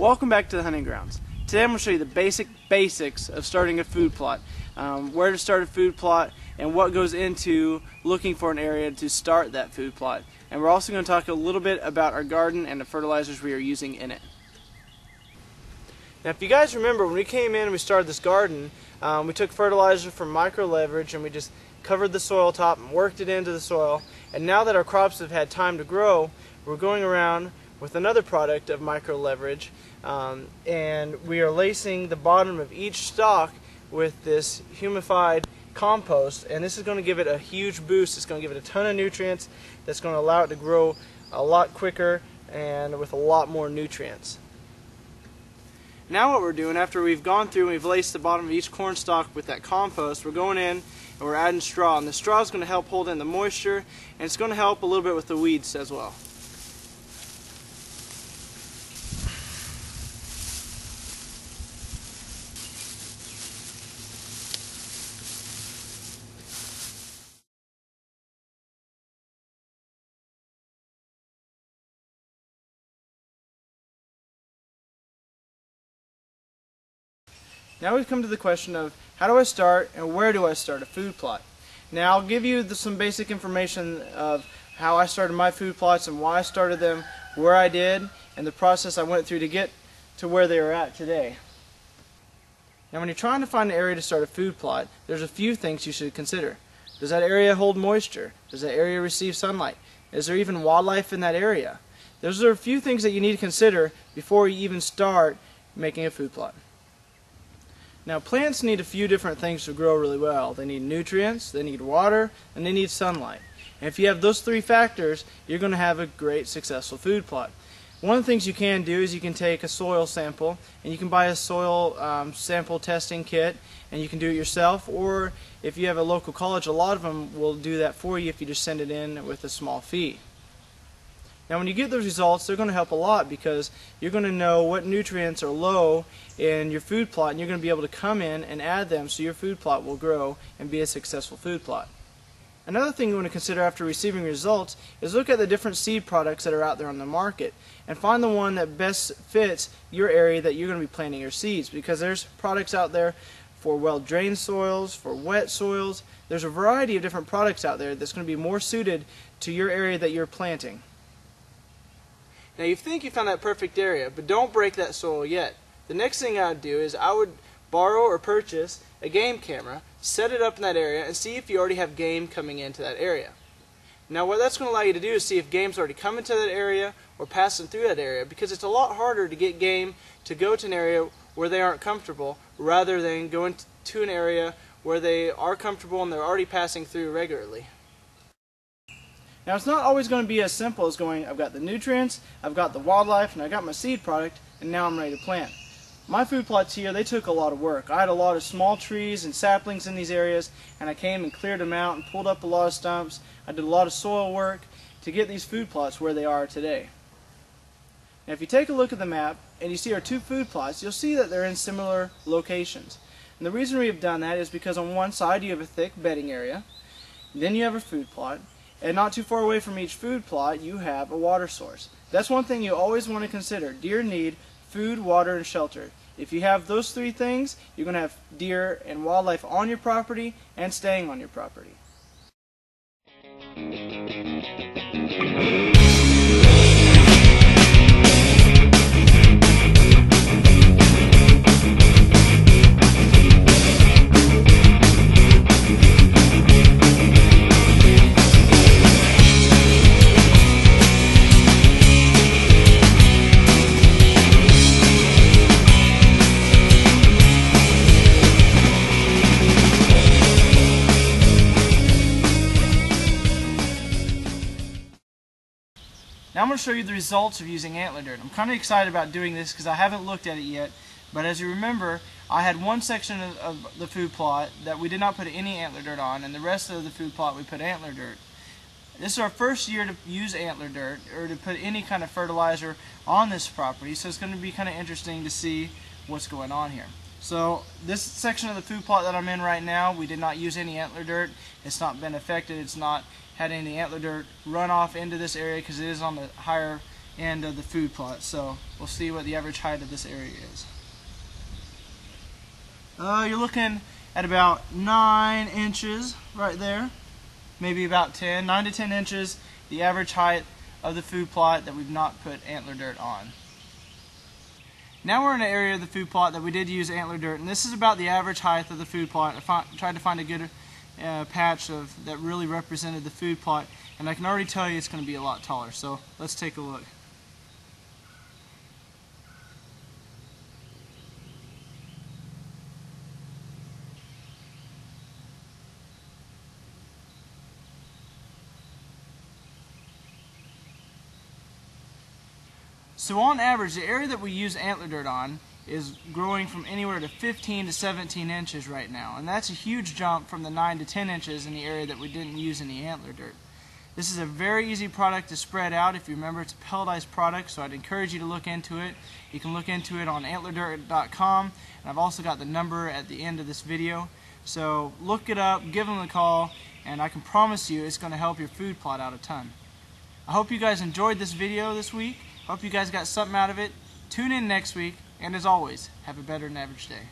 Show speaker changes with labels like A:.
A: Welcome back to the hunting grounds. Today I'm going to show you the basics of starting a food plot, where to start a food plot, and what goes into looking for an area to start that food plot. And we're also going to talk a little bit about our garden and the fertilizers we are using in it. Now, if you guys remember, when we came in and we started this garden, we took fertilizer from Micro Leverage and we just covered the soil top and worked it into the soil. And now that our crops have had time to grow, we're going around with another product of Micro Leverage, and we are lacing the bottom of each stalk with this humified compost, and this is going to give it a huge boost. It's going to give it a ton of nutrients that's going to allow it to grow a lot quicker and with a lot more nutrients. Now what we're doing, after we've gone through and we've laced the bottom of each corn stalk with that compost, we're going in and we're adding straw, and the straw is going to help hold in the moisture, and it's going to help a little bit with the weeds as well. Now we've come to the question of how do I start and where do I start a food plot. Now I'll give you some basic information of how I started my food plots and why I started them, where I did, and the process I went through to get to where they are at today. Now when you're trying to find an area to start a food plot, there's a few things you should consider. Does that area hold moisture? Does that area receive sunlight? Is there even wildlife in that area? Those are a few things that you need to consider before you even start making a food plot. Now plants need a few different things to grow really well. They need nutrients, they need water, and they need sunlight. And if you have those three factors, you're going to have a great successful food plot. One of the things you can do is you can take a soil sample, and you can buy a soil sample testing kit, and you can do it yourself, or if you have a local college, a lot of them will do that for you if you just send it in with a small fee. Now when you get those results, they're going to help a lot because you're going to know what nutrients are low in your food plot, and you're going to be able to come in and add them so your food plot will grow and be a successful food plot. Another thing you want to consider after receiving results is look at the different seed products that are out there on the market and find the one that best fits your area that you're going to be planting your seeds, because there's products out there for well-drained soils, for wet soils. There's a variety of different products out there that's going to be more suited to your area that you're planting. Now you think you found that perfect area, but don't break that soil yet. The next thing I would do is I would borrow or purchase a game camera, set it up in that area, and see if you already have game coming into that area. Now what that's going to allow you to do is see if game's already come into that area or passing through that area, because it's a lot harder to get game to go to an area where they aren't comfortable rather than going to an area where they are comfortable and they're already passing through regularly. Now it's not always going to be as simple as going, I've got the nutrients, I've got the wildlife, and I got my seed product, and now I'm ready to plant. My food plots here, they took a lot of work. I had a lot of small trees and saplings in these areas, and I came and cleared them out and pulled up a lot of stumps. I did a lot of soil work to get these food plots where they are today. Now if you take a look at the map and you see our two food plots, you'll see that they're in similar locations. And the reason we've done that is because on one side you have a thick bedding area, then you have a food plot, and not too far away from each food plot you have a water source. That's one thing you always want to consider. Deer need food, water, and shelter. If you have those three things, you're going to have deer and wildlife on your property and staying on your property. Now I'm going to show you the results of using AntlerDirt. I'm kind of excited about doing this because I haven't looked at it yet, but as you remember, I had one section of the food plot that we did not put any AntlerDirt on, and the rest of the food plot we put AntlerDirt. This is our first year to use AntlerDirt, or to put any kind of fertilizer on this property, so it's going to be kind of interesting to see what's going on here. So this section of the food plot that I'm in right now, we did not use any AntlerDirt. It's not been affected. It's not had any AntlerDirt run off into this area because it is on the higher end of the food plot. So we'll see what the average height of this area is. You're looking at about 9 inches right there, maybe about 9 to 10 inches, the average height of the food plot that we've not put antler dirt on. Now we're in an area of the food plot that we did use antler dirt, and this is about the average height of the food plot. I tried to find a good patch that really represented the food plot, and I can already tell you it's going to be a lot taller, so let's take a look. So on average, the area that we use antler dirt on is growing from anywhere to 15 to 17 inches right now. And that's a huge jump from the 9 to 10 inches in the area that we didn't use any antler dirt. This is a very easy product to spread out. If you remember, it's a pelletized product, so I'd encourage you to look into it. You can look into it on AntlerDirt.com, and I've also got the number at the end of this video. So look it up, give them a call, and I can promise you it's going to help your food plot out a ton. I hope you guys enjoyed this video this week. Hope you guys got something out of it. Tune in next week, and as always, have a better than average day.